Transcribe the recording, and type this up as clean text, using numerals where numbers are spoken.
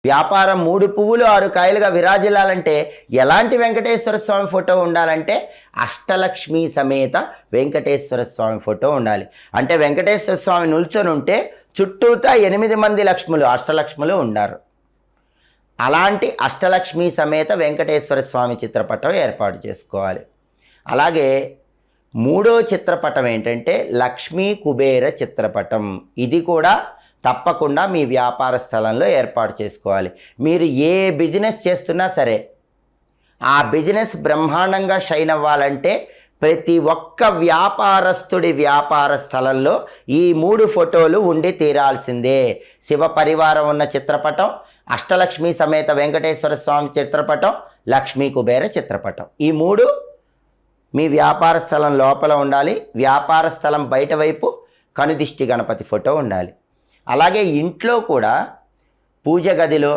వ్యాపారం 3 పువ్వులు 6 కాయలుగా విరాజిల్లాలంటే ఎలాంటి వెంకటేశ్వర స్వామి ఫోటో ఉండాలంటే అష్టలక్ష్మి సమేత వెంకటేశ్వర స్వామి ఫోటో ఉండాలి. అంటే వెంకటేశ్వర స్వామి నిల్చొని ఉంటే చుట్టూతా 8 మంది లక్ష్ములు, అష్టలక్ష్ములు ఉన్నారు. అలాంటి అష్టలక్ష్మి సమేత వెంకటేశ్వర స్వామి చిత్రపటం ఏర్పాటు చేసుకోవాలి. అలాగే మూడో చిత్రపటం ఏంటంటే లక్ష్మీ కుబేర చిత్రపటం. ఇది కూడా తప్పకుండా మీ వ్యాపార స్థలంలో ఏర్పాటు చేసుకోవాలి. మీరు ఏ బిజినెస్ చేస్తున్నా సరే ఆ బిజినెస్ బ్రహ్మాండంగా షైన్ అవ్వాలంటే ప్రతి ఒక్క వ్యాపారస్తుడి వ్యాపార స్థలంలో ఈ 3 ఫోటోలు ఉండి తీరాల్సిందే. శివ పరివారం ఉన్న చిత్రపటం, అష్టలక్ష్మి సమేత వెంకటేశ్వర స్వామి చిత్రపటం, లక్ష్మీ కుబేర చిత్రపటం. ఈ 3 మీ వ్యాపార స్థలం లోపల ఉండాలి. వ్యాపార స్థలం బయట వైపు కనుదిష్టి గణపతి ఫోటో ఉండాలి. అలాగే ఇంట్లో కూడా పూజ గదిలో